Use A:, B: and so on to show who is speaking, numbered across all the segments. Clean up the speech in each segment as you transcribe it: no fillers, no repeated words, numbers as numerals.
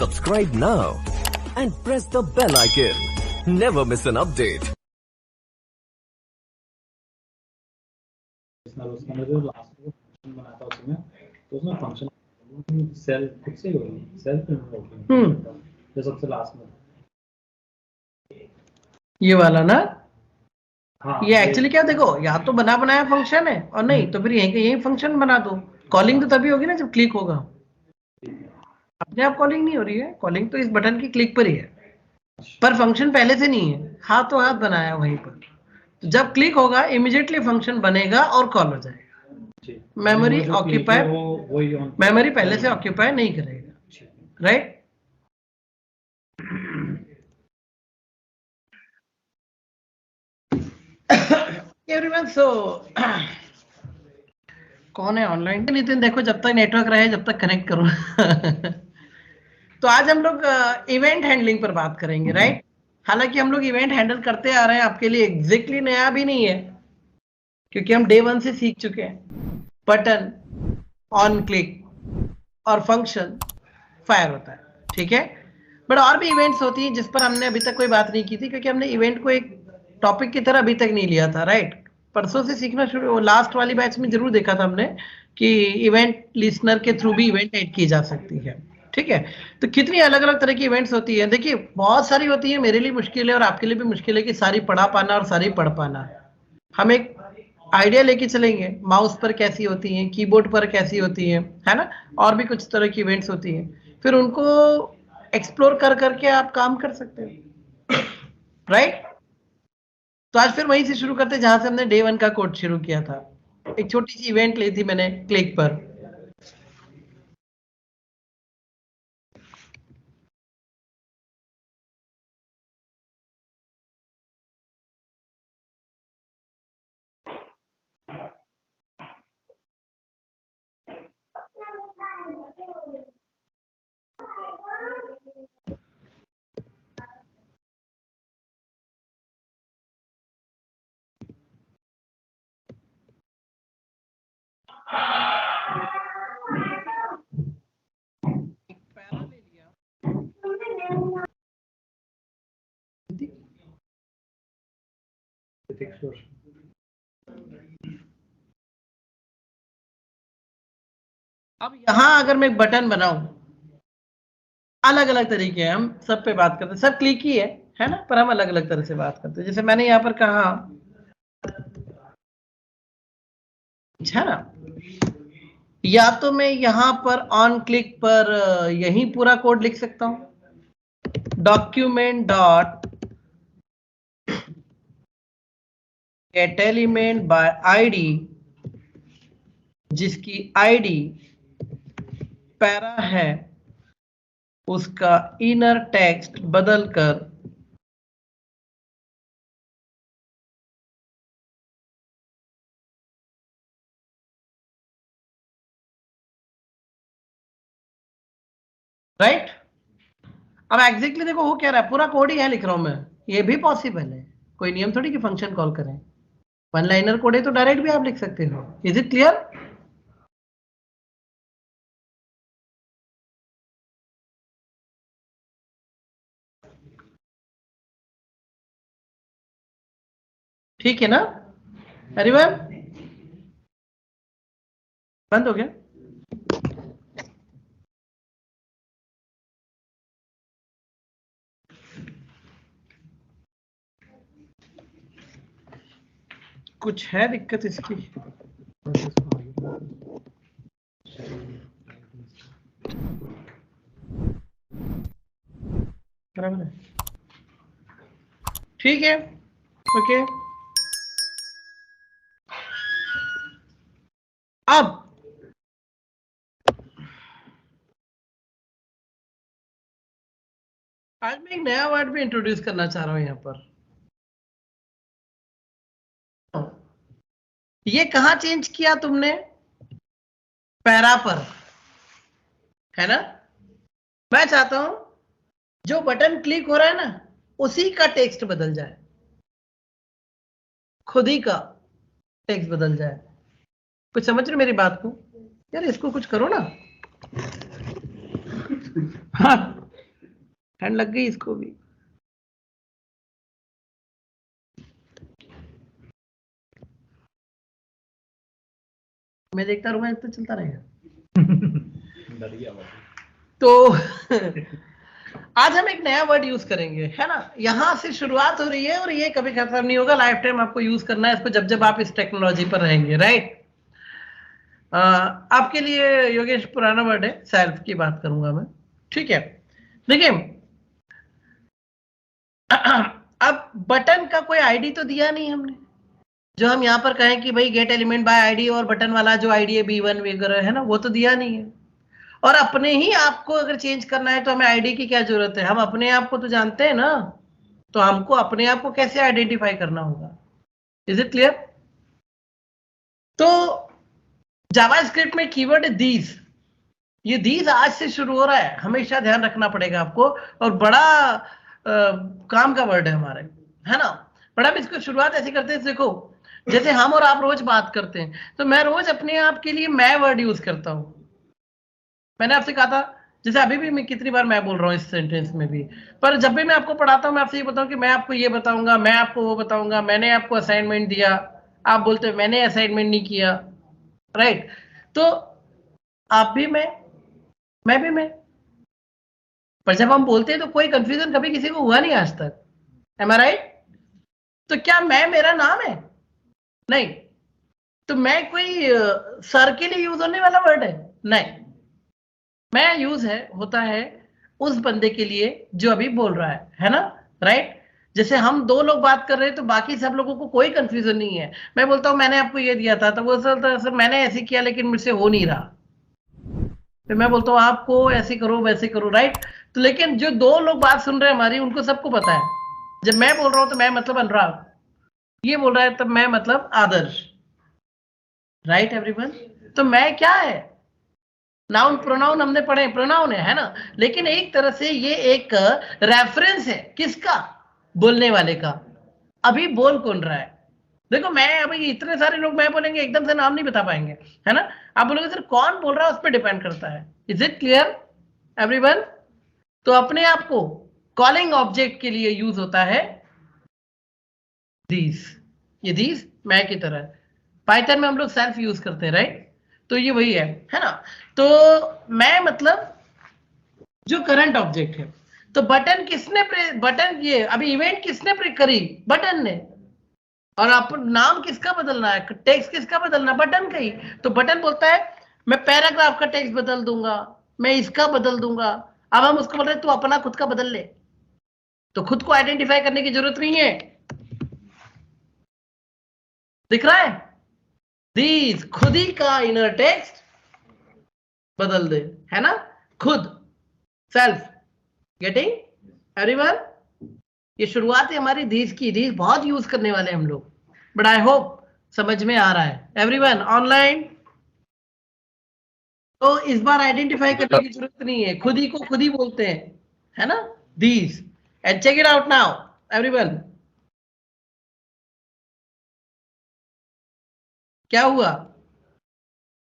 A: Subscribe now and press the bell icon. Never miss an update.
B: उसमें जो last को function बनाता उसमें तो उसमें फंक्शन सेल खुद से ही होगी, सेल्फ इन्वॉल्व जो सबसे लास्ट में
C: ये वाला ना।
B: हाँ,
C: ये एक्चुअली क्या देखो, या तो बना बनाया फंक्शन है और नहीं तो फिर यही फंक्शन बना दो। कॉलिंग तो तभी होगी ना जब क्लिक होगा, अपने आप कॉलिंग नहीं हो रही है। कॉलिंग तो इस बटन की क्लिक पर ही है, पर फंक्शन पहले से नहीं है, हाथों हाथ बनाया वहीं पर। तो जब क्लिक होगा इमीडिएटली फंक्शन बनेगा और कॉल हो जाएगा। मेमोरी ऑक्यूपाई, मेमोरी पहले से ऑक्यूपाई नहीं करेगा, राइट। एवरीवन, सो कौन है ऑनलाइन? नितिन देखो, जब तक नेटवर्क रहे जब तक कनेक्ट करो। तो आज हम लोग इवेंट हैंडलिंग पर बात करेंगे, राइट। हालांकि हम लोग इवेंट हैंडल करते आ रहे हैं, आपके लिए एग्जैक्टली नया भी नहीं है क्योंकि हम डे 1 से सीख चुके हैं। बटन, ऑन क्लिक और फंक्शन फायर होता है, ठीक है। बट और भी इवेंट्स होती हैं जिस पर हमने अभी तक कोई बात नहीं की थी क्योंकि हमने इवेंट को एक टॉपिक की तरह अभी तक नहीं लिया था, राइट। परसों से सीखना शुरू, लास्ट वाली बैच में जरूर देखा था हमने कि इवेंट लिसनर के थ्रू भी इवेंट ऐड की जा सकती है, ठीक है। तो कितनी अलग अलग तरह की इवेंट्स होती है, देखिए बहुत सारी होती है। मेरे लिए मुश्किल है और आपके लिए भी मुश्किल है कि सारी पढ़ा पाना और सारी पढ़ पाना। हम एक आइडिया लेके चलेंगे, माउस पर कैसी होती हैं, कीबोर्ड पर कैसी होती हैं, है ना। और भी कुछ तरह की इवेंट्स होती हैं, फिर उनको एक्सप्लोर कर करके आप काम कर सकते हो, राइट। तो आज फिर वहीं से शुरू करते जहां से हमने डे 1 का कोड शुरू किया था। एक छोटी सी इवेंट ली थी मैंने क्लिक पर। अब यहां अगर मैं एक बटन बनाऊं, अलग अलग तरीके हैं, हम सब पे बात करते हैं, सब क्लिक ही है ना, पर हम अलग अलग तरह से बात करते हैं। जैसे मैंने यहां पर कहा, है ना, या तो मैं यहां पर ऑन क्लिक पर यही पूरा कोड लिख सकता हूं, document dot get element by ID, जिसकी आईडी पैरा है, उसका इनर टेक्स्ट बदलकर राइट। अब एग्जैक्टली देखो वो क्या रहा है, पूरा कोड ही है लिख रहा हूं मैं, ये भी पॉसिबल है। कोई नियम थोड़ी कि फंक्शन कॉल करें, वन लाइनर कोड है तो डायरेक्ट भी आप लिख सकते हो। Is it clear? ठीक है ना एवरीवन? बंद हो गया? कुछ है दिक्कत इसकी? बराबर है, ठीक है, ओके। अब आज मैं एक नया वर्ड भी इंट्रोड्यूस करना चाह रहा हूं यहां पर। ये कहां चेंज किया तुमने? पैरा पर, है ना। मैं चाहता हूं जो बटन क्लिक हो रहा है ना, उसी का टेक्स्ट बदल जाए, खुद ही का टेक्स्ट बदल जाए। कुछ समझ रहे मेरी बात को? यार इसको कुछ करो ना। हाँ, हैंड लग गई इसको भी। मैं देखता रहूंगा, तो चलता रहेगा।
B: डर गया मैं।
C: तो आज हम एक नया वर्ड यूज करेंगे, है ना। यहां से शुरुआत हो रही है और ये कभी खत्म नहीं होगा, लाइफ टाइम आपको यूज करना है इसको, जब जब आप इस टेक्नोलॉजी पर रहेंगे, राइट। आपके लिए योगेश पुराना वर्ड है, सेल्फ की बात करूंगा मैं, ठीक है। देखिए, अब बटन का कोई आईडी तो दिया नहीं हमने, जो हम यहाँ पर कहें कि भाई गेट एलिमेंट बाय आईडी और बटन वाला जो आईडी है B1 वगैरह, है ना, वो तो दिया नहीं है। और अपने ही आप को अगर चेंज करना है तो हमें आईडी की क्या जरूरत है, हम अपने आप को तो जानते हैं ना, तो हमको अपने आप को कैसे आइडेंटिफाई करना होगा। Is it clear? तो जावास्क्रिप्ट में कीवर्ड है दीज। ये दीज आज से शुरू हो रहा है, हमेशा ध्यान रखना पड़ेगा आपको, और बड़ा काम का वर्ड है हमारे, है ना। बट हम इसको शुरुआत ऐसे करते हैं, देखो जैसे हम और आप रोज बात करते हैं, तो मैं रोज अपने आप के लिए मैं वर्ड यूज करता हूं। मैंने आपसे कहा था, जैसे अभी भी मैं कितनी बार मैं बोल रहा हूँ इस सेंटेंस में भी, पर जब भी मैं आपको पढ़ाता हूँ मैं आपसे ये बताऊं कि मैं आपको ये बताऊंगा, मैं आपको वो बताऊंगा, मैंने आपको असाइनमेंट दिया, आप बोलते हो मैंने असाइनमेंट नहीं किया, राइट। तो आप भी मैं भी मैं, पर जब हम बोलते हैं तो कोई कंफ्यूजन कभी किसी को हुआ नहीं आज तक, एम आई राइट। तो क्या मैं मेरा नाम है? नहीं। तो मैं कोई सर के लिए यूज होने वाला वर्ड है? नहीं। मैं यूज होता है उस बंदे के लिए जो अभी बोल रहा है ना, राइट। जैसे हम दो लोग बात कर रहे हैं तो बाकी सब लोगों को कोई कंफ्यूजन नहीं है। मैं बोलता हूं मैंने आपको ये दिया था, तो वो सर मैंने ऐसे किया लेकिन मुझसे हो नहीं रहा, फिर मैं बोलता हूँ आपको ऐसे करो वैसे करो, राइट। तो लेकिन जो दो लोग बात सुन रहे हैं हमारी, उनको सबको पता है, जब मैं बोल रहा हूं तो मैं मतलब अनुराग, ये बोल रहा है तब मैं मतलब आदर्श, राइट एवरीवन। तो मैं क्या है, नाउन प्रोनाउन हमने पढ़े, प्रोनाउन है ना, लेकिन एक तरह से ये एक रेफरेंस है, किसका? बोलने वाले का। अभी बोल कौन रहा है? देखो मैं अभी इतने सारे लोग मैं बोलेंगे एकदम से नाम नहीं बता पाएंगे, है ना। आप बोलोगे सर कौन बोल रहा है, उस पर डिपेंड करता है। Is it clear everyone? तो अपने आप को कॉलिंग ऑब्जेक्ट के लिए यूज होता है दीज। ये दीज मैं की तरह, पाइथन में हम लोग सेल्फ यूज करते हैं, राइट। तो ये वही है ना। तो मैं मतलब जो करंट ऑब्जेक्ट है। तो बटन किसने बटन, ये अभी इवेंट किसने करी? बटन ने। और आप नाम किसका बदलना है, टेक्स्ट किसका बदलना? बटन का ही। तो बटन बोलता है मैं पैराग्राफ का टेक्स्ट बदल दूंगा, मैं इसका बदल दूंगा। अब हम उसको बोल रहे हैं तू अपना खुद का बदल ले, तो खुद को आइडेंटिफाई करने की जरूरत नहीं है। दिख रहा है? दीज खुद ही का इनर टेक्स्ट बदल दे, है ना, खुद, सेल्फ। Getting everyone? ये शुरुआत है हमारी दीज की। दीज बहुत यूज करने वाले हम लोग, बट आई होप समझ में आ रहा है एवरीवन ऑनलाइन। तो इस बार आइडेंटिफाई करने की जरूरत नहीं है, खुद ही को खुद ही बोलते हैं, है ना, these. And check it out now everyone. क्या हुआ?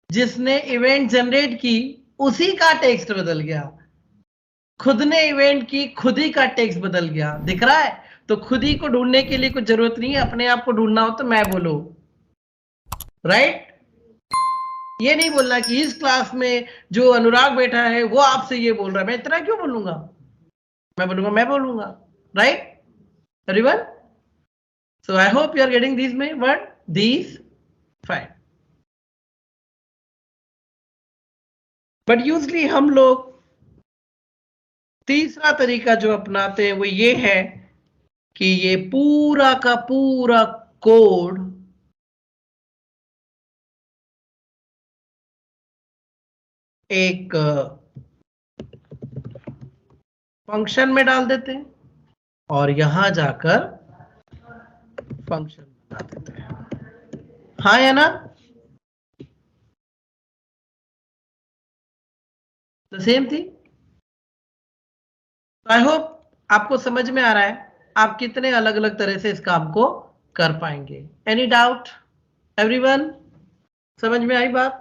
C: जिसने इवेंट जनरेट की उसी का टेक्स्ट बदल गया, खुद ने इवेंट की खुद ही का टेक्स्ट बदल गया। दिख रहा है? तो खुद ही को ढूंढने के लिए कुछ जरूरत नहीं है, अपने आप को ढूंढना हो तो मैं बोलो, राइट। ये नहीं बोलना कि इस क्लास में जो अनुराग बैठा है वो आपसे ये बोल रहा है, मैं इतना क्यों बोलूंगा, मैं बोलूंगा, right everyone. So I hope you are getting this में word these, fine. But usually हम लोग तीसरा तरीका जो अपनाते हैं वो ये है कि ये पूरा का पूरा कोड एक फंक्शन में डाल देते हैं और यहां जाकर फंक्शन बना देते हैं, हाँ या ना? तो सेम थी। आई होप आपको समझ में आ रहा है आप कितने अलग अलग तरह से इस काम को कर पाएंगे। Any doubt everyone? समझ में आई बात?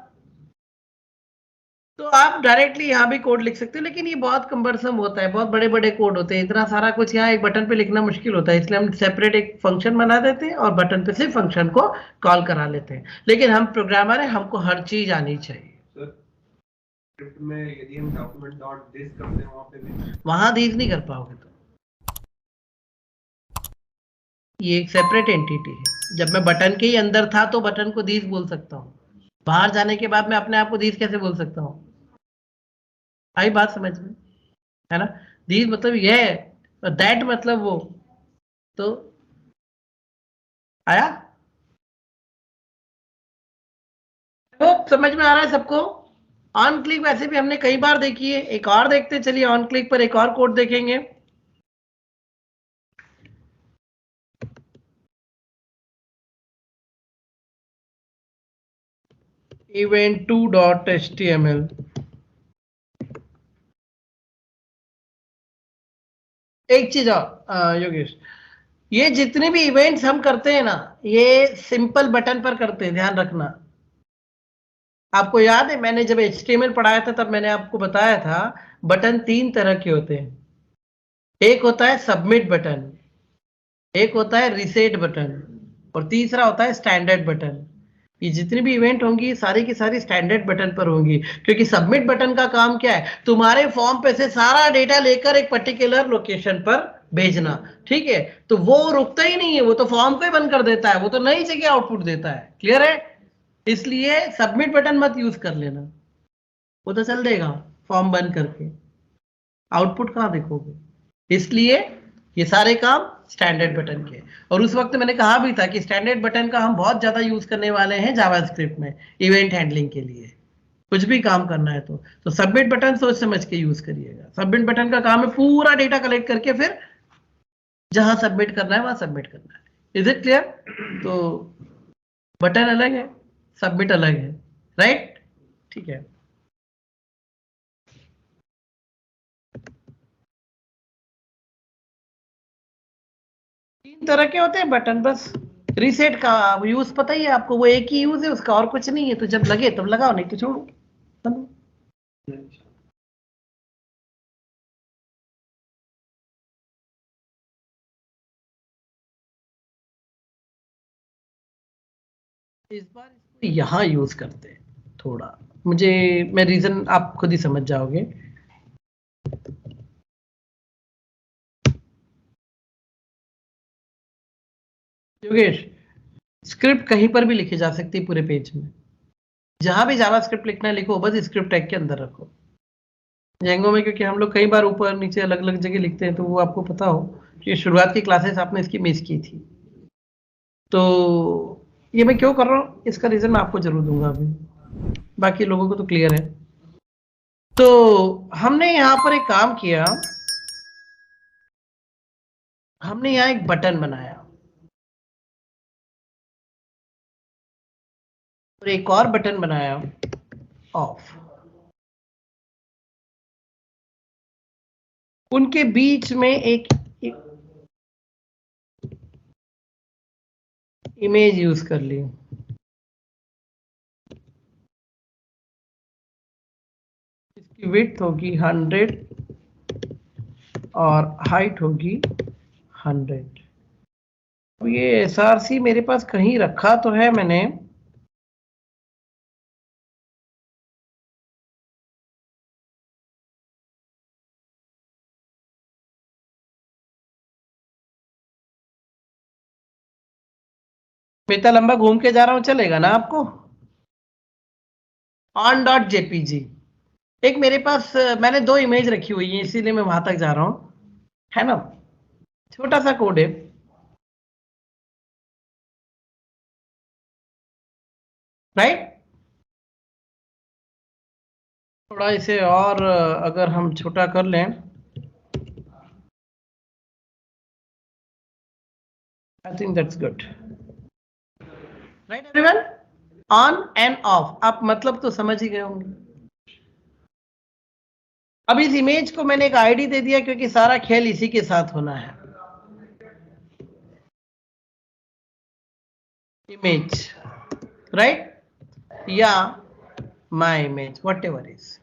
C: तो आप डायरेक्टली यहाँ भी कोड लिख सकते हो, लेकिन ये बहुत कम्बरसम होता है, बहुत बड़े बड़े कोड होते हैं, इतना सारा कुछ यहाँ एक बटन पे लिखना मुश्किल होता है, इसलिए हम सेपरेट एक फंक्शन बना देते हैं और बटन पे सिर्फ फंक्शन को कॉल करा लेते हैं। लेकिन हम प्रोग्रामर है, हमको हर चीज आनी चाहिए।
D: स्क्रिप्ट में यदि हम डॉक्यूमेंट डॉट दिस करते हैं वहां पे भी
C: वहां दिस नहीं कर पाओगे, तो ये एक सेपरेट एंटिटी है। जब मैं बटन के ही अंदर था तो बटन को दिस बोल सकता हूँ, बाहर जाने के बाद मैं अपने आप को दिस कैसे बोल सकता हूँ? आई बात समझ में, है ना? दिस मतलब ये है, दैट मतलब वो, तो आया? तो समझ में आ रहा है सबको? ऑन क्लिक वैसे भी हमने कई बार देखी है, एक और देखते चलिए, ऑन क्लिक पर एक और कोड देखेंगे। event2.html, एक चीज और योगेश, ये जितने भी इवेंट्स हम करते हैं ना, ये सिंपल बटन पर करते हैं, ध्यान रखना। आपको याद है मैंने जब HTML पढ़ाया था तब मैंने आपको बताया था बटन 3 तरह के होते हैं। एक होता है सबमिट बटन, एक होता है रीसेट बटन, और तीसरा होता है स्टैंडर्ड बटन। ये जितनी भी इवेंट होंगी सारी की सारी स्टैंडर्ड बटन पर होंगी, क्योंकि सबमिट बटन का काम क्या है? तुम्हारे फॉर्म पे से सारा डेटा लेकर एक पर्टिकुलर लोकेशन पर भेजना, ठीक है? तो वो रुकता ही नहीं है, वो तो फॉर्म को ही बंद कर देता है, वो तो नई जगह आउटपुट देता है। क्लियर है? इसलिए सबमिट बटन मत यूज कर लेना, वो तो चल देगा फॉर्म बंद करके, आउटपुट कहाँ देखोगे। इसलिए ये सारे काम स्टैंडर्ड बटन के। और उस वक्त मैंने कहा भी था कि स्टैंडर्ड बटन का हम बहुत ज्यादा यूज करने वाले हैं जावास्क्रिप्ट में इवेंट हैंडलिंग के लिए, कुछ भी काम करना है तो सबमिट बटन सोच समझ के यूज करिएगा। सबमिट बटन का काम है पूरा डेटा कलेक्ट करके फिर जहां सबमिट करना है वहां सबमिट करना है। Is it clear? तो बटन अलग है, सबमिट अलग है, राइट? ठीक है। तीन तरह के होते हैं बटन, बस रीसेट का यूज पता ही है आपको, वो एक ही यूज है उसका, और कुछ नहीं है। तो जब लगे तब लगाओ, नहीं तो छोड़ो। इस बार इसको यहाँ यूज करते हैं थोड़ा, मुझे मैं रीजन आप खुद ही समझ जाओगे। योगेश, स्क्रिप्ट कहीं पर भी लिखी जा सकती है पूरे पेज में, जहां भी जावा स्क्रिप्ट लिखना है लिखो, बस स्क्रिप्ट टैग के अंदर रखो। जेंगो में क्योंकि हम लोग कई बार ऊपर नीचे अलग अलग जगह लिखते हैं, तो वो आपको पता हो कि शुरुआत की क्लासेस आपने इसकी मिस की थी। तो ये मैं क्यों कर रहा हूँ इसका रीजन मैं आपको जरूर दूंगा अभी, बाकी लोगों को तो क्लियर है। तो हमने यहाँ पर एक काम किया, हमने यहाँ एक बटन बनाया और एक और बटन बनाया ऑफ। उनके बीच में एक इमेज यूज कर ली। इसकी विड्थ होगी 100 और हाइट होगी 100। अब ये SRC मेरे पास कहीं रखा तो है मैंने, मैं इतना लंबा घूम के जा रहा हूं, चलेगा ना आपको? on.jpg एक मेरे पास मैंने 2 इमेज रखी हुई है, इसीलिए मैं वहां तक जा रहा हूं, है ना? छोटा सा कोड है, राइट? थोड़ा इसे और अगर हम छोटा कर लें, I think that's good, right everyone? On end of, आप मतलब तो समझ ही गए होंगे। अब इस इमेज को मैंने एक आईडी दे दिया क्योंकि सारा खेल इसी के साथ होना है। Image, right? या my image, whatever is,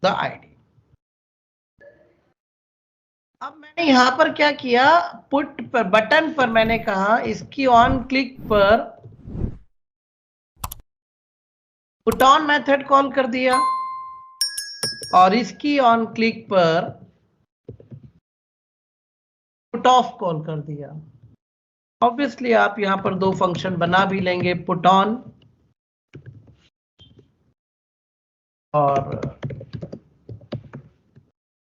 C: the ID. अब मैंने यहां पर क्या किया, पुट पर बटन पर मैंने कहा इसकी ऑन क्लिक पर पुट ऑन मेथड कॉल कर दिया और इसकी ऑन क्लिक पर पुट ऑफ कॉल कर दिया। ऑब्वियसली आप यहां पर दो फंक्शन बना भी लेंगे, पुट ऑन और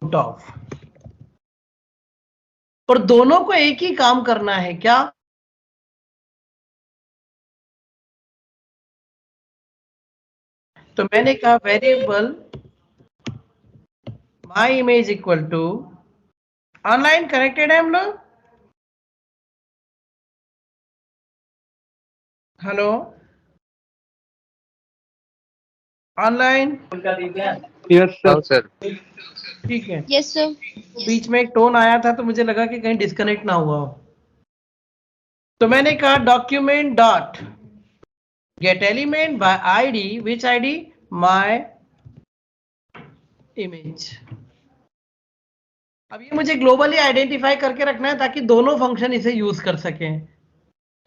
C: पुट ऑफ, और दोनों को एक ही काम करना है क्या, तो मैंने कहा variable my image equal to, online connected है हम लोग, हेलो ऑनलाइन,
E: यस सर।
C: ठीक है।
F: Yes sir.
C: बीच में एक टोन आया था तो मुझे लगा कि कहीं डिस्कनेक्ट ना हुआ हो, तो मैंने कहा document dot get element by ID, which ID, my image. अब ये मुझे ग्लोबली आइडेंटिफाई करके रखना है ताकि दोनों फंक्शन इसे यूज कर सकें।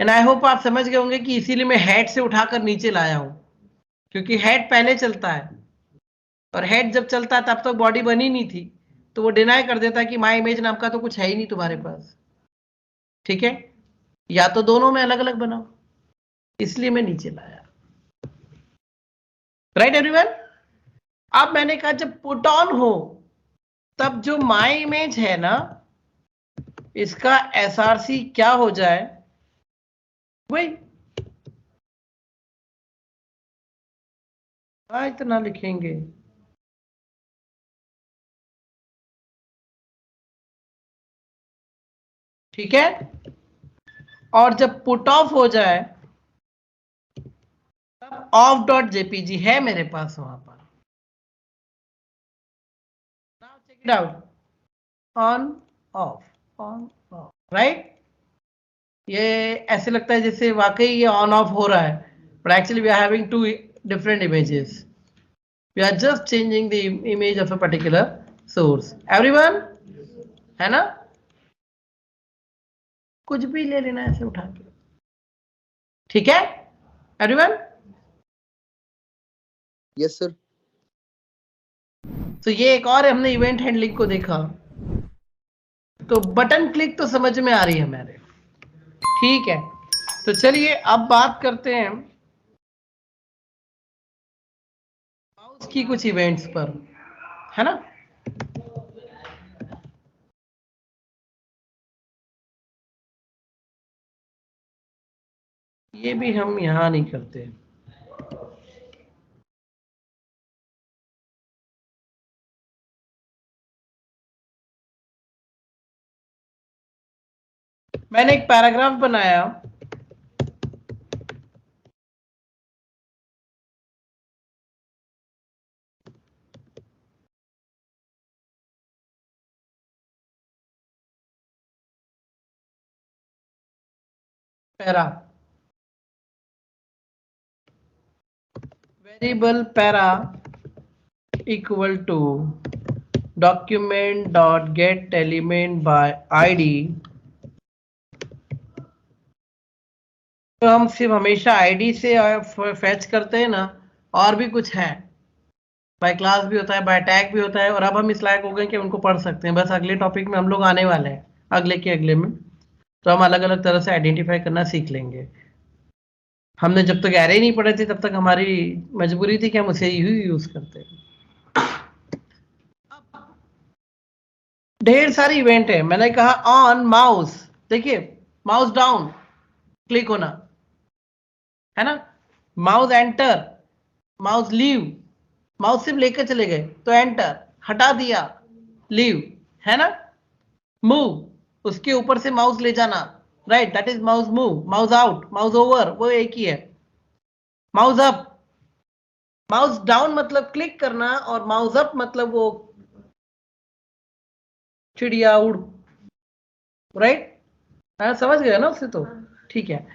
C: एंड आई होप आप समझ गए होंगे कि इसीलिए मैं हेड से उठाकर नीचे लाया हूं, क्योंकि हेड पहले चलता है और हेड जब चलता है तब तक बॉडी बनी नहीं थी, तो वो डिनाई कर देता है कि माई इमेज नाम का तो कुछ है ही नहीं तुम्हारे पास। ठीक है, या तो दोनों में अलग अलग बनाओ, इसलिए मैं नीचे लाया। Right everyone. अब मैंने कहा जब पुट ऑन हो तब जो माई इमेज है ना, इसका एसआरसी क्या हो जाए, वही इतना लिखेंगे, ठीक है। और जब पुट ऑफ हो जाए तब ऑफ डॉट जेपीजी है मेरे पास वहां पर, now check it out, on off, right. ये ऐसे लगता है जैसे वाकई ये ऑन ऑफ हो रहा है, but actually we are having two different images, we are just changing the image of a particular source. Everyone, है ना, कुछ भी ले लेना ऐसे उठा के, ठीक है एवरीवन।
E: Yes sir.
C: तो ये एक और है, हमने इवेंट हैंडलिंग को देखा, तो बटन क्लिक तो समझ में आ रही है मेरे, ठीक है। तो चलिए अब बात करते हैं माउस की कुछ इवेंट्स पर, है ना। ये भी हम यहां नहीं करते, मैंने एक पैराग्राफ बनाया, para variable para equal to document dot get element by ID. तो हम सिर्फ हमेशा आईडी से फैच करते हैं ना, और भी कुछ है, बाय क्लास भी होता है, बाय टैग भी होता है, और अब हम इस लायक हो गए कि उनको पढ़ सकते हैं। बस अगले टॉपिक में हम लोग आने वाले हैं, अगले के अगले में, तो हम अलग अलग तरह से आइडेंटिफाई करना सीख लेंगे। हमने जब तक एरे नहीं पढ़े थे तब तक हमारी मजबूरी थी कि हम उसे ही यूज करते हैं। ढेर सारी इवेंट है, मैंने कहा ऑन माउस, देखिए माउस डाउन क्लिक होना है ना, mouse enter, mouse leave, mouse सिर्फ लेकर चले गए तो एंटर, हटा दिया लीव, है ना। मूव, उसके ऊपर से माउस ले जाना, right, that is mouse move. Mouse out, mouse over, वो एक ही है। माउस अप, माउस डाउन मतलब क्लिक करना, और माउस अप मतलब वो चिड़िया उड़, राइट, समझ गए ना उससे, तो ठीक है।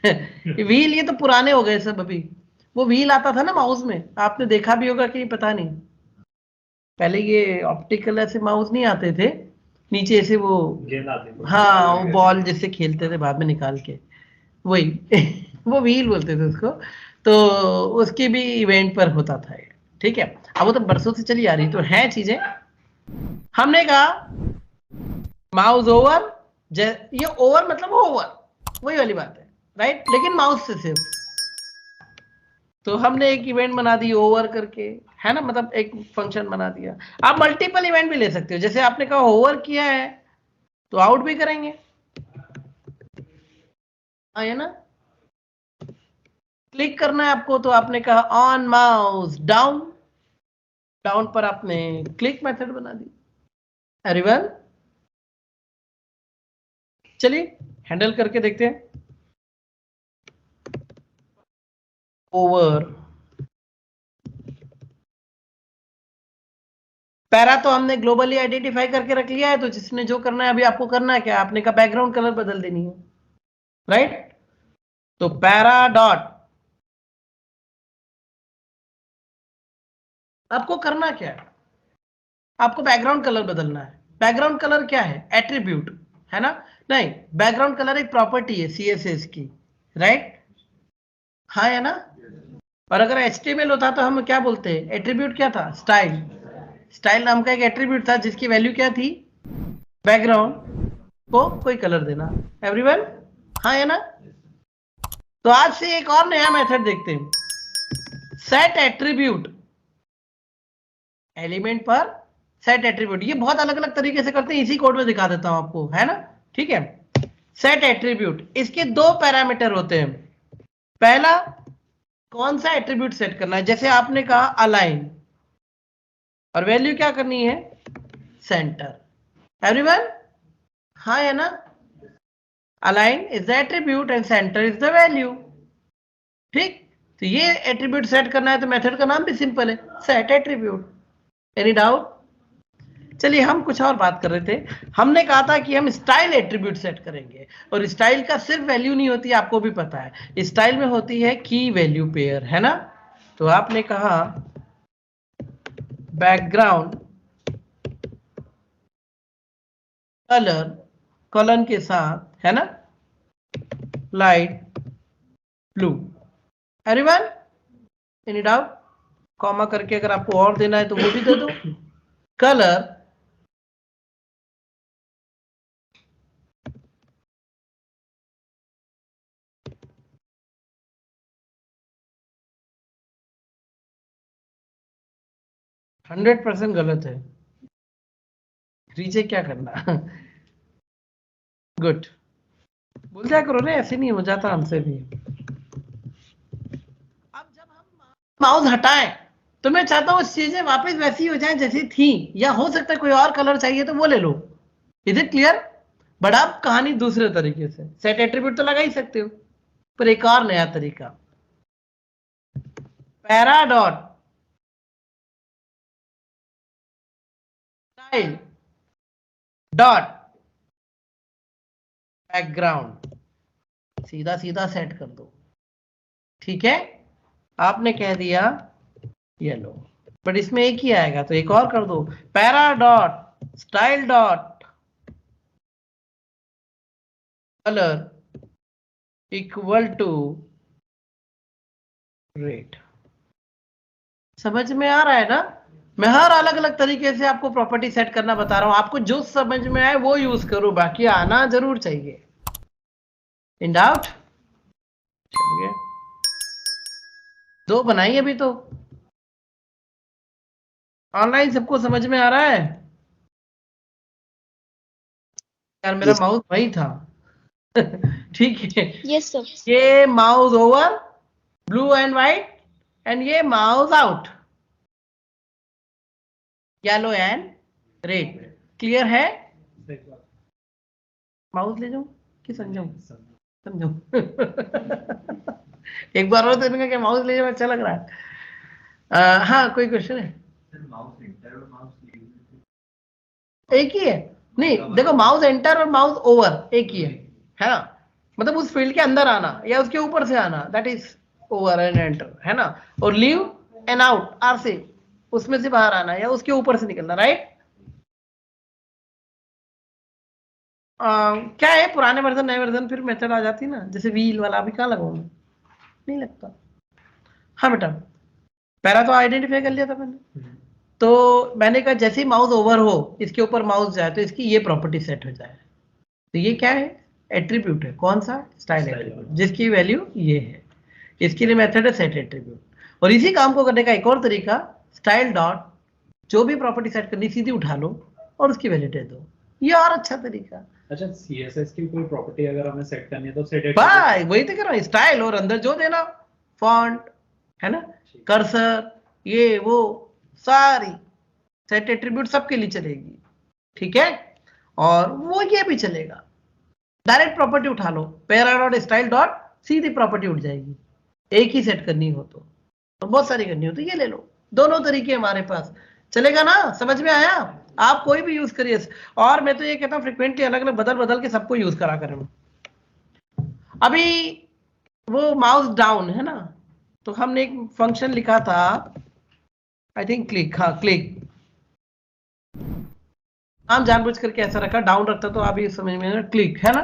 C: व्हील, ये तो पुराने हो गए सब, अभी वो व्हील आता था ना माउस में, आपने देखा भी होगा कि पता नहीं, पहले ये ऑप्टिकल ऐसे माउस नहीं आते थे, नीचे ऐसे वो,
B: गेंद आती है।
C: हाँ वो बॉल जिससे खेलते थे बाद में निकाल के, वही वो व्हील बोलते थे उसको। तो उसकी भी इवेंट पर होता था ये, ठीक है। अब वो तो बरसों से चली आ रही, तो है चीजें। हमने कहा माउस ओवर, ये ओवर मतलब ओवर, वही वाली बात है, राइट, लेकिन माउस से सिर्फ। तो हमने एक इवेंट बना दी ओवर करके, है ना, मतलब एक फंक्शन बना दिया। आप मल्टीपल इवेंट भी ले सकते हो, जैसे आपने कहा ओवर किया है तो आउट भी करेंगे, है ना। क्लिक करना है आपको, तो आपने कहा ऑन माउस डाउन, डाउन पर आपने क्लिक मेथड बना दी। एवरीवन, चलिए हैंडल करके देखते हैं। ओवर, पैरा तो हमने ग्लोबली आइडेंटिफाई करके रख लिया है, तो जिसने जो करना है अभी आपको करना है क्या, आपने का बैकग्राउंड कलर बदल देनी है, राइट। तो पैरा डॉट, आपको करना क्या है, आपको बैकग्राउंड कलर बदलना है। बैकग्राउंड कलर क्या है, एट्रीब्यूट है ना, नहीं, बैकग्राउंड कलर एक प्रॉपर्टी है सीएसएस की, राइट, हाँ है ना। और अगर एचटीएमएल होता तो हम क्या बोलते हैं, एट्रीब्यूट क्या था, स्टाइल। स्टाइल नाम का एक एट्रीब्यूट था जिसकी वैल्यू क्या थी, बैकग्राउंड को कोई कलर देना। एवरीवन, हाँ है ना। तो आज से एक और नया मेथड देखते हैं, सेट एट्रीब्यूट, एलिमेंट पर सेट एट्रीब्यूट। ये बहुत अलग अलग तरीके से करते हैं, इसी कोड में दिखा देता हूं आपको, है ना, ठीक है। सेट एट्रीब्यूट, इसके दो पैरामीटर होते हैं। पहला, कौन सा एट्रीब्यूट सेट करना है, जैसे आपने कहा अलाइन, और वैल्यू क्या करनी है, सेंटर। एवरीवन, हाँ है ना। Align is the attribute and centre is the value, ठीक। तो ये एट्रीब्यूट सेट करना है, तो मेथड का नाम भी सिंपल है, सेट एट्रीब्यूट। Any doubt. चलिए हम कुछ और बात कर रहे थे, हमने कहा था कि हम स्टाइल एट्रीब्यूट सेट करेंगे, और स्टाइल का सिर्फ वैल्यू नहीं होती, आपको भी पता है, स्टाइल में होती है की वैल्यू पेयर, है ना। तो आपने कहा बैकग्राउंड कलर कॉलन के साथ, है ना, light blue. Everyone, any doubt. Comma करके अगर आपको और देना है तो वो भी दे दो। कलर हंड्रेड % गलत है, रीचे क्या करना गुड, बोल जाया करो ना, ऐसे नहीं हो जाता हमसे भी। अब जब हम माउस हटाएं तो मैं चाहता हूं चीजें वापस वैसी हो जाएं जैसी थी, या हो सकता है कोई और कलर चाहिए तो वो ले लो। Is it clear. बट आप कहानी दूसरे तरीके से, सेट एट्रीब्यूट तो लगा ही सकते हो, पर एक और नया तरीका, para dot style dot background, सीधा सीधा सेट कर दो, ठीक है। आपने कह दिया येलो, बट इसमें एक ही आएगा, तो एक और कर दो, para dot style dot colour equal to red. समझ में आ रहा है ना। मैं हर अलग अलग तरीके से आपको प्रॉपर्टी सेट करना बता रहा हूं, आपको जो समझ में आए वो यूज करो, बाकी आना जरूर चाहिए। In doubt. चलिए दो बनाई अभी तो, ऑनलाइन सबको समझ में आ रहा है यार, मेरा माउस वही था ठीक है।
F: Yes sir.
C: ये mouse over blue and white, and ये mouse out yellow and red. Clear है। माउस ले जाऊं कि समझाऊं, समझाऊं एक बार और तो इनका माउस ले जाओ, अच्छा लग रहा है। हाँ कोई क्वेश्चन है। एक ही है, नहीं देखो, माउस एंटर और माउस ओवर एक ही है ना, मतलब उस फील्ड के अंदर आना या उसके ऊपर से आना, that is over and enter, है ना। और लीव एंड आउट आर से उसमें से बाहर आना या उसके ऊपर से निकलना, राइट। क्या है पुराने वर्जन नए वर्जन फिर मेथड आ जाती ना, जैसे व्हील वाला अभी कहाँ लगाऊं मैं, नहीं लगता। हाँ बेटा, पहला तो आइडेंटिफाई कर लिया था मैंने, तो मैंने कहा जैसे ही माउस ओवर हो इसके ऊपर माउस जाए तो इसकी ये प्रॉपर्टी सेट हो जाए। तो ये क्या है, एट्रीब्यूट है, कौन सा, स्टाइल एट्रीब्यूट, जिसकी वैल्यू ये है। इसके लिए मेथड है सेट एट्रीब्यूट। और इसी काम को करने का एक और तरीका, स्टाइल डॉट जो भी प्रॉपर्टी सेट करनी सीधी उठा लो और उसकी वैल्यू दे दो, ये और अच्छा तरीका।
B: अच्छा, CSS की कोई प्रॉपर्टी अगर हमें सेट करनी है तो सेट
C: भाई वही तो कह रहा हूँ, स्टाइल और अंदर जो देना, फॉन्ट है ना, कर्सर, ये वो सारी सेट एट्रीब्यूट सबके लिए चलेगी, ठीक है। और वो ये भी चलेगा, डायरेक्ट प्रॉपर्टी उठा लो, पैरा डॉट स्टाइल डॉट सीधी प्रॉपर्टी उठ जाएगी। एक ही सेट करनी हो तो बहुत सारी करनी हो तो ये ले लो, दोनों तरीके हमारे पास चलेगा ना, समझ में आया। आप कोई भी यूज करिए, और मैं तो ये कहता हूँ फ्रिक्वेंटली अलग अलग बदल बदल के सबको यूज करा करें। अभी वो माउस डाउन है ना, तो हमने एक फंक्शन लिखा था, आई थिंक क्लिक, हाँ क्लिक, नाम जानबूझ करके ऐसा रखा, डाउन रखता तो आप ये समझ में, क्लिक है ना।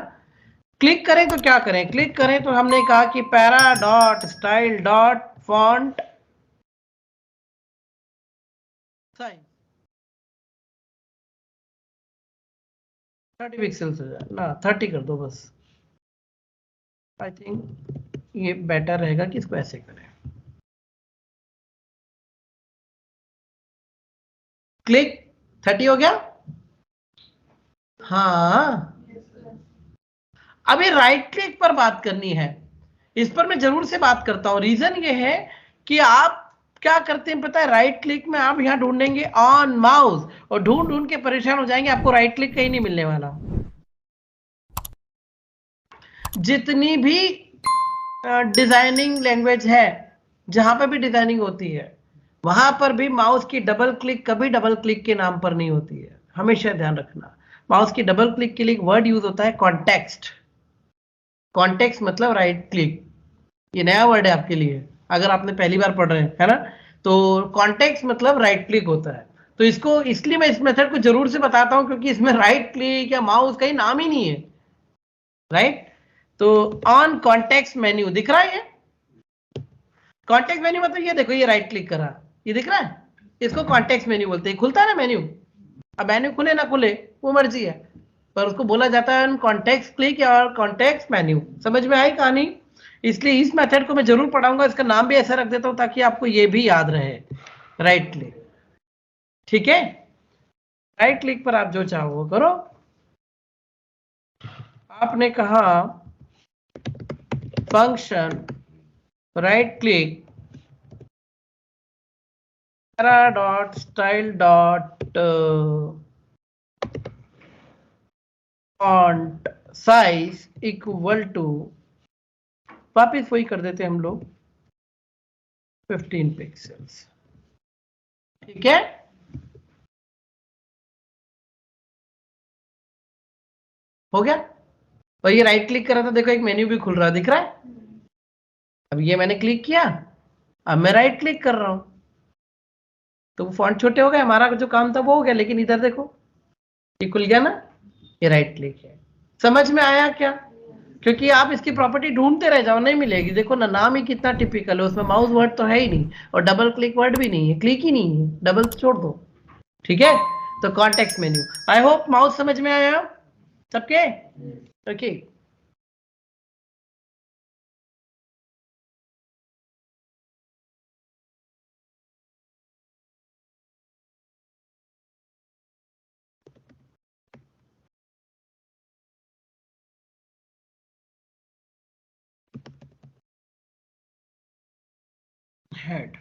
C: क्लिक करें तो क्या करें, क्लिक करें तो हमने कहा कि para dot style dot font size 30 pixels हो जाए ना, 30 कर दो बस। आई थिंक ये बेटर रहेगा कि इसको ऐसे करें, क्लिक 30 हो गया। हाँ, अभी राइट क्लिक पर बात करनी है, इस पर मैं जरूर से बात करता हूं। रीजन ये है कि आप क्या करते हैं पता है, राइट क्लिक में आप यहां ढूंढेंगे ऑन माउस और ढूंढ ढूंढ के परेशान हो जाएंगे, आपको राइट क्लिक कहीं नहीं मिलने वाला। जितनी भी डिजाइनिंग लैंग्वेज है, जहां पर भी डिजाइनिंग होती है, वहां पर भी माउस की डबल क्लिक कभी डबल क्लिक के नाम पर नहीं होती है, हमेशा ध्यान रखना। माउस की डबल क्लिक के लिए एक वर्ड यूज होता है कॉन्टेक्स्ट। कॉन्टेक्स्ट मतलब राइट क्लिक, ये नया वर्ड है आपके लिए अगर आपने पहली बार पढ़ रहे हैं, है ना। तो कॉन्टेक्स्ट मतलब राइट क्लिक होता है। तो इसको इसलिए मैं इस मेथड को जरूर से बताता हूं क्योंकि इसमें राइट क्लिक या माउस कहीं नाम ही नहीं है, राइट। तो ऑन कॉन्टेक्स्ट मेन्यू दिख रहा है, ये कॉन्टेक्स्ट मेन्यू मतलब ये देखो, ये राइट क्लिक करा, ये दिख रहा है, इसको कॉन्टेक्स्ट मेन्यू बोलते हैं। खुलता है ना मेन्यू, अब मेन्यू खुले ना खुले वो मर्जी है, पर उसको बोला जाता है कॉन्टेक्स्ट क्लिक या कॉन्टेक्स्ट मेन्यू। समझ में आई कहानी। इसलिए इस मेथड को मैं जरूर पढ़ाऊंगा, इसका नाम भी ऐसा रख देता हूं ताकि आपको ये भी याद रहे, राइट क्लिक, ठीक है। राइट क्लिक पर आप जो चाहो वो करो। आपने कहा function right click para dot style dot font size equal to, वापिस वही कर देते हैं हम लोग, 15 पिक्सल्स, ठीक है। हो गया। और ये राइट क्लिक करा था, देखो एक मेन्यू भी खुल रहा दिख रहा है। अब ये मैंने क्लिक किया, अब मैं राइट क्लिक कर रहा हूं तो वो फॉन्ट छोटे हो गए, हमारा जो काम था वो हो गया। लेकिन इधर देखो ये खुल गया ना, ये राइट क्लिक है। समझ में आया क्या। क्योंकि आप इसकी प्रॉपर्टी ढूंढते रह जाओ, नहीं मिलेगी। देखो ना, नाम ही कितना टिपिकल है, उसमें माउस वर्ड तो है ही नहीं और डबल क्लिक वर्ड भी नहीं है, क्लिक ही नहीं है, डबल छोड़ दो, ठीक है। तो context menu, I hope mouse समझ में आया सबके, ओके। हेड,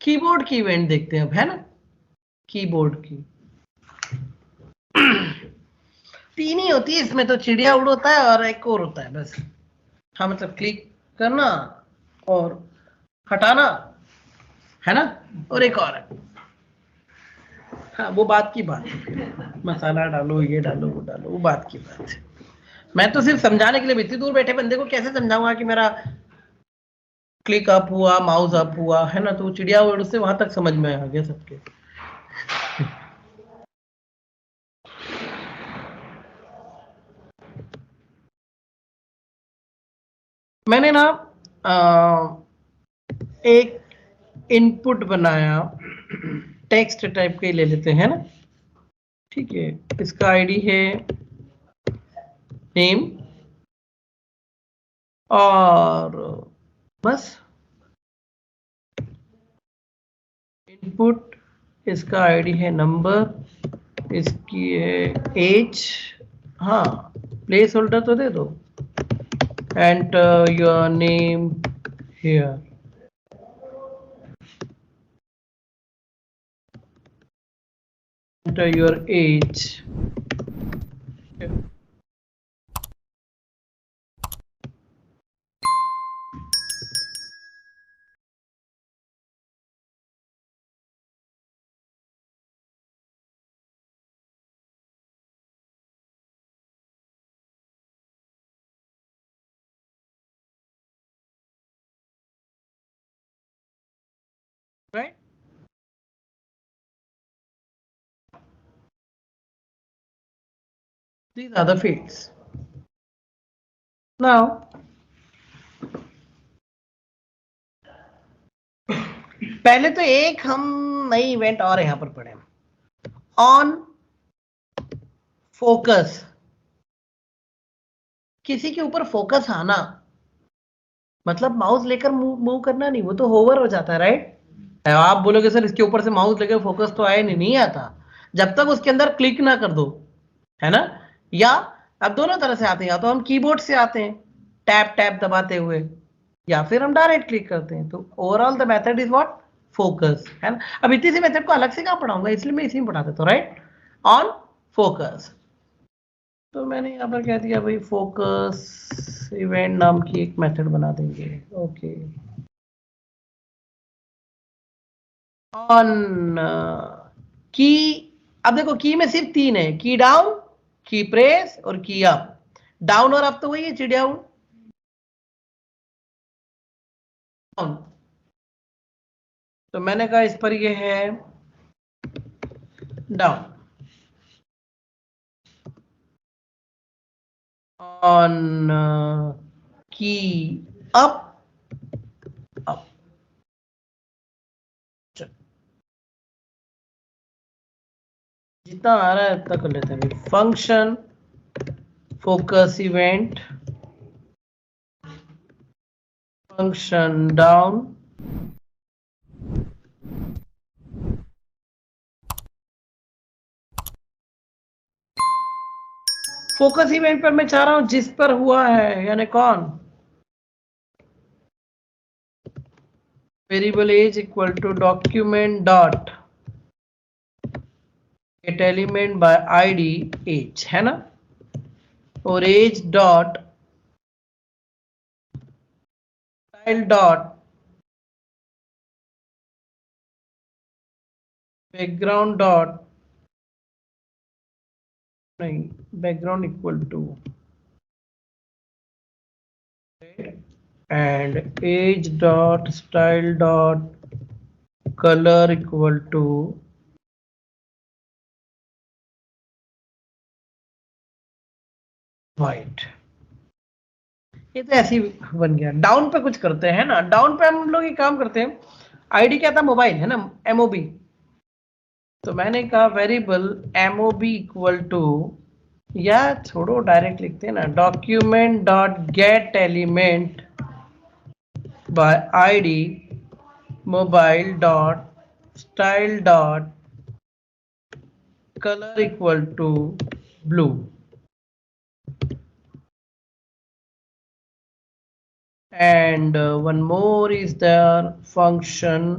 C: कीबोर्ड की इवेंट देखते हैं अब, है ना। कीबोर्ड की 3 ही होती है इसमें, तो चिड़िया उड़ होता है और एक और होता है बस। हाँ, मतलब क्लिक करना और हटाना, है ना। और एक और है हाँ वो बात की बात है, मसाला डालो, ये डालो, वो डालो, वो बात की बात है। मैं तो सिर्फ समझाने के लिए, इतनी दूर बैठे बंदे को कैसे समझाऊंगा कि मेरा क्लिक अप हुआ, माउस अप हुआ, है ना? तो चिड़िया वर्ड से वहां तक समझ में आ गया सबके। मैंने ना एक इनपुट बनाया, टेक्स्ट टाइप के ले लेते हैं ना, ठीक है। इसका आईडी है नेम, और बस इनपुट, इसका आईडी है नंबर, इसकी है एज, हाँ प्लेस होल्डर तो दे दो, enter your name here, enter your age. Right? These are the fields. Now, पहले तो एक हम नई इवेंट और यहां पर पढ़े, ऑन फोकस। किसी के ऊपर फोकस आना मतलब माउस लेकर मूव करना नहीं, वो तो होवर हो जाता है, राइट? आप बोलोगे सर इसके ऊपर से माउस लेकर फोकस तो आया नहीं, नहीं आता जब तक उसके अंदर क्लिक ना कर दो, है ना? या अब दोनों तरह से आते हैं, या तो हम कीबोर्ड से आते हैं टैप टैप दबाते हुए, या फिर हम डायरेक्ट क्लिक करते हैं। तो overall the method is what? Focus, है ना? अब इतनी सी मेथड को अलग से कहां पढ़ाऊंगा, इसलिए मैं इसी में पढ़ा देता हूं, राइट? On focus. तो मैंने यहाँ पर कह दिया भाई फोकस इवेंट नाम की एक मेथड बना देंगे, ओके। ऑन की, अब देखो की में सिर्फ तीन है, की डाउन, की प्रेस और की अप। डाउन और अप तो वही है, चिड़िया डाउन। तो मैंने कहा इस पर ये है डाउन। ऑन की अप, अप। जितना आ रहा है उतना कर लेते हैं। Function focus event, function down, focus event पर मैं चाह रहा हूं जिस पर हुआ है, यानी कौन? Variable age equal to document dot get element by ID age, है ना? और age dot style dot background dot, नहीं background equal to, and age dot style dot color equal to white। ये तो ऐसे ही बन गया। डाउन पे कुछ करते हैं ना, डाउन पे हम लोग ये काम करते हैं, आईडी क्या था? मोबाइल, है ना? एमओबी। तो मैंने कहा वेरिएबल एमओबी इक्वल टू, या छोड़ो डायरेक्ट लिखते हैं ना, document dot get element by ID mobile dot style dot color equal to blue, and one more is there, function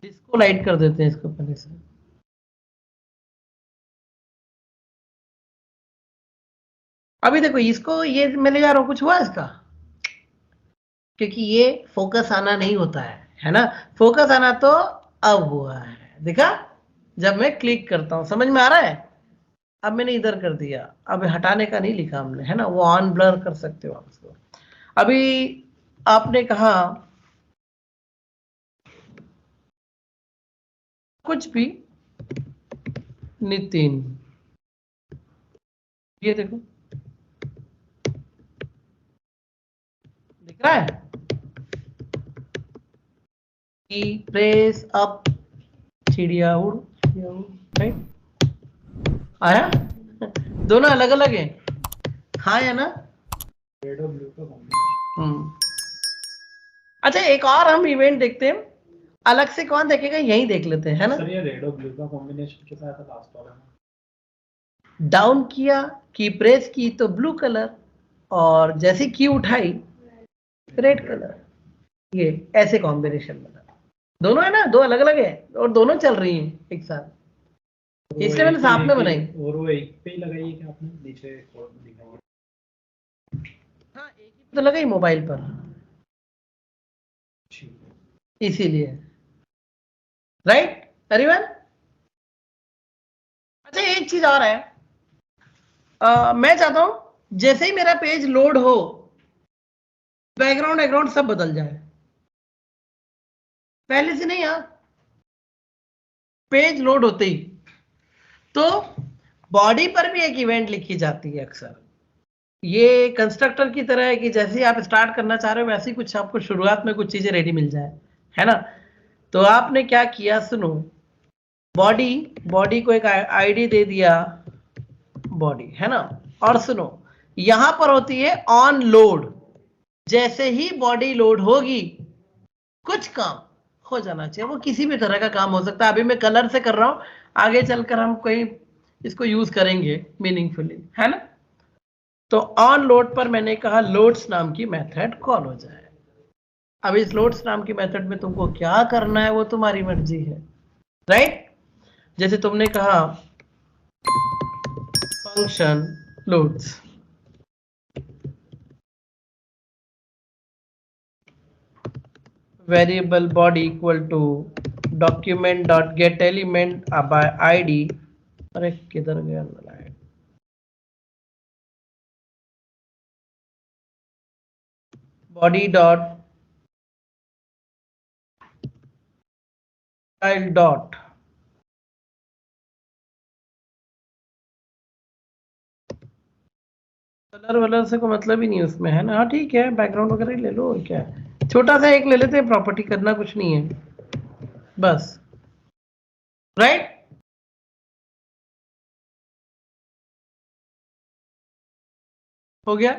C: इसको लाइट कर देते हैं इसको पहले से। अभी देखो इसको ये मिल जा रहा, कुछ हुआ इसका, क्योंकि ये फोकस आना नहीं होता है ना। फोकस आना तो अब हुआ है, देखा, जब मैं क्लिक करता हूं, समझ में आ रहा है। अब मैंने इधर कर दिया, अब हटाने का नहीं लिखा हमने, है ना, वो ऑन ब्लर कर सकते हो आप उसको। अभी आपने कहा कुछ भी नितिन, ये देखो दिख रहा है कि प्रेस अप, चिड़िया उड़, राइट, आया। दोनों अलग अलग है, हाँ या ना।
B: रेड और ब्लू का कॉम्बिनेशन।
C: अच्छा एक और हम इवेंट देखते हैं, अलग से कौन देखेगा, यही देख लेते हैं, है ना।
B: सर ये रेड और ब्लू का कॉम्बिनेशन के साथ लास्ट वाला में
C: डाउन किया, की प्रेस की तो ब्लू कलर, और जैसे की उठाई रेड कलर, ये ऐसे कॉम्बिनेशन बना। दोनों है ना, दो अलग अलग है और दोनों चल रही हैं एक साथ, इसलिए मैंने साथ में बनाई।
B: और वो एक पे ही लगाई है कि आपने नीचे कोड में दिखाई है?
C: हाँ एक ही तो लगाई मोबाइल पर, इसीलिए, राइट एवरीवन। अच्छा एक चीज और है, मैं चाहता हूं जैसे ही मेरा पेज लोड हो, बैकग्राउंड सब बदल जाए, पहले से नहीं यार, पेज लोड होते ही। तो बॉडी पर भी एक इवेंट लिखी जाती है अक्सर, ये कंस्ट्रक्टर की तरह है कि जैसे ही आप स्टार्ट करना चाह रहे हो वैसे ही कुछ आपको शुरुआत में कुछ चीजें रेडी मिल जाए, है ना। तो आपने क्या किया, सुनो, बॉडी को एक आईडी दे दिया, बॉडी, है ना। और सुनो, यहां पर होती है ऑन लोड, जैसे ही बॉडी लोड होगी कुछ काम हो जाना चाहिए, वो किसी भी तरह का काम हो सकता है। अभी मैं कलर से कर रहा हूं, आगे चलकर हम कोई इसको यूज करेंगे मीनिंगफुली, है ना। तो ऑन लोड पर मैंने कहा लोड्स नाम की मेथड कॉल हो जाए। अब इस लोड्स नाम की मेथड में तुमको क्या करना है वो तुम्हारी मर्जी है, राइट। जैसे तुमने कहा function loads, variable body equal to document dot get element by ID, अरे किधर गया, body dot style dot colour वलर से कोई मतलब ही नहीं उसमें, है ना। हाँ ठीक है, बैकग्राउंड वगैरह ले लो, क्या है, छोटा सा एक ले लेते हैं, प्रॉपर्टी करना कुछ नहीं है बस, राइट। हो गया,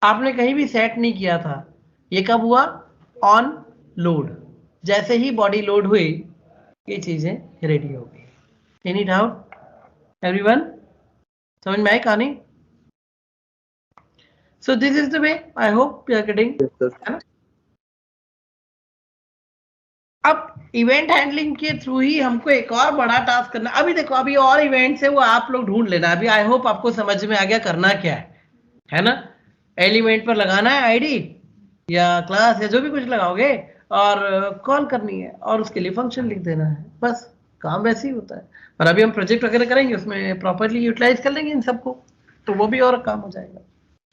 C: आपने कहीं भी सेट नहीं किया था, ये कब हुआ, ऑन लोड, जैसे ही बॉडी लोड हुई ये चीजें रेडी हो गई। एनी डाउट एवरीवन, समझ में आई कहानी। So this is the way, I hope you are getting. अब इवेंट हैंडलिंग के थ्रू ही हमको एक और बड़ा टास्क करना। अभी देखो, अभी और इवेंट्स है वो आप लोग ढूंढ लेना। अभी आई होप आपको समझ में आ गया करना क्या है ना। एलिमेंट पर लगाना है आईडी या क्लास या जो भी कुछ लगाओगे, और कॉल करनी है और उसके लिए फंक्शन लिख देना है, बस काम वैसे ही होता है। पर अभी हम प्रोजेक्ट वगैरह करेंगे, उसमें प्रॉपरली यूटिलाइज कर लेंगे इन सबको, तो वो भी और काम हो जाएगा,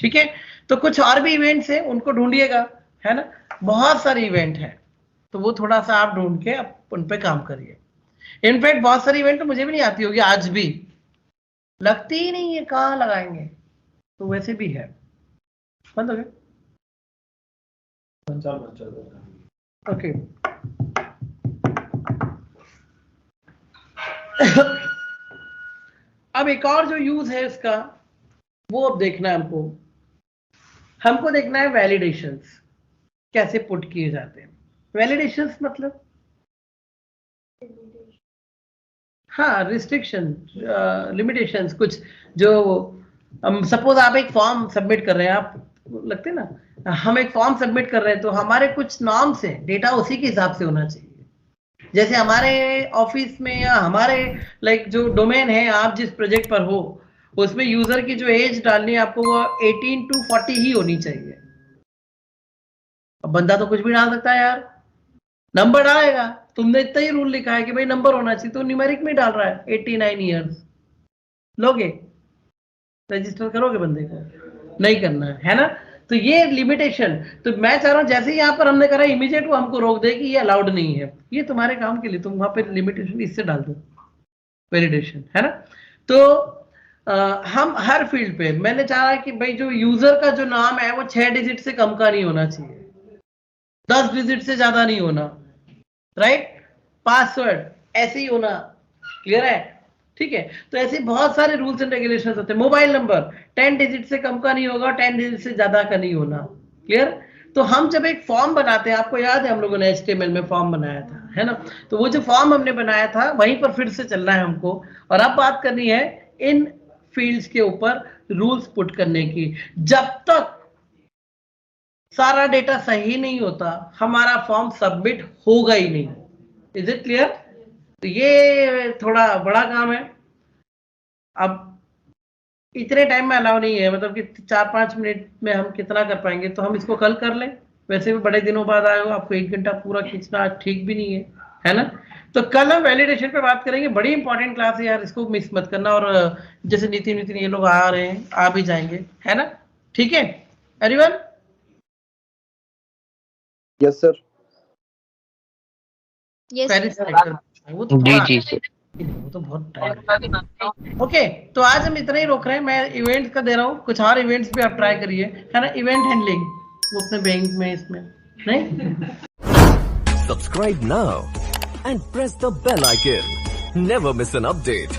C: ठीक है। तो कुछ और भी इवेंट्स हैं, उनको ढूंढिएगा, है ना। बहुत सारे इवेंट है, तो वो थोड़ा सा आप ढूंढ के आप उन पे काम करिए। इनफैक्ट बहुत सारी इवेंट तो मुझे भी नहीं आती होगी, आज भी लगती ही नहीं है, कहाँ लगाएंगे, तो वैसे भी है। बंद हो गया, ओके। अब एक और जो यूज है इसका, वो अब देखना है हमको देखना है वैलिडेशंस कैसे पुट किए जाते हैं। वैलिडेशंस मतलब, हाँ, रिस्ट्रिक्शन, लिमिटेशंस, कुछ जो सपोज आप एक फॉर्म सबमिट कर रहे हैं, आप लगते हैं ना, हम एक फॉर्म सबमिट कर रहे हैं, तो हमारे कुछ नॉर्म्स हैं, डेटा उसी के हिसाब से होना चाहिए। जैसे हमारे ऑफिस में या हमारे लाइक जो डोमेन है, आप जिस प्रोजेक्ट पर हो उसमें यूजर की जो एज डालनी है आपको वो 18 to 40 ही होनी चाहिए। अब बंदा तो कुछ भी डाल सकता है यार, नंबर डालेगा, तुमने इतना ही रूल लिखा है कि भाई नंबर होना चाहिए, तो न्यूमेरिक में डाल रहा है 89 ईयर्स, लोगे रजिस्टर करोगे बंदे को? नहीं करना है ना? तो ये लिमिटेशन, तो मैं चाह रहा हूं जैसे ही यहाँ पर हमने करा इमीडिएट वो हमको रोक दे कि ये अलाउड नहीं है, ये तुम्हारे काम के लिए, तुम वहां पे लिमिटेशन इससे डाल दो, वैलिडेशन, है ना? तो हम हर फील्ड पे मैंने चाहा कि भाई जो यूजर का जो नाम है वो 6 डिजिट से कम का नहीं होना चाहिए, 10 डिजिट से ज्यादा नहीं होना, राइट? पासवर्ड ऐसे ही होना, क्लियर है? ठीक है, तो ऐसे बहुत सारे रूल्स एंड रेगुलेशंस होते हैं। मोबाइल नंबर 10 डिजिट से कम का नहीं होगा, 10 डिजिट से ज्यादा का नहीं होना, क्लियर? तो हम जब एक फॉर्म बनाते हैं, आपको याद है हम लोगों ने HTML में फॉर्म बनाया था, है ना? तो वो जो फॉर्म हमने बनाया था वहीं पर फिर से चलना है हमको, और अब बात करनी है इन फील्ड्स के ऊपर रूल्स पुट करने की। जब तक सारा डेटा सही नहीं होता हमारा फॉर्म सबमिट होगा ही नहीं। Is it clear? तो ये थोड़ा बड़ा काम है। अब इतने टाइम में अलाउ नहीं है, मतलब कि 4-5 मिनट में हम कितना कर पाएंगे, तो हम इसको कल कर लें। वैसे भी बड़े दिनों बाद आए हो, आपको 1 घंटा पूरा खींचना ठीक भी नहीं है ना? तो कल हम वैलिडेशन पे बात करेंगे, बड़ी इंपॉर्टेंट क्लास है यार, इसको मिस मत करना। और जैसे नितिन ये लोग आ रहे हैं, आ भी जाएंगे, है ना? ठीक है एवरीवन?
E: Yes sir.
C: वो तो जी सर, वो तो बहुत टाइम। ओके, तो आज हम इतना ही रोक रहे हैं, मैं इवेंट्स का दे रहा हूँ, कुछ और इवेंट्स भी आप ट्राई करिए, है ना? इवेंट हैंडलिंग वो अपने बैंक में इसमें नहीं।
A: Subscribe now and press the bell icon. Never miss an update.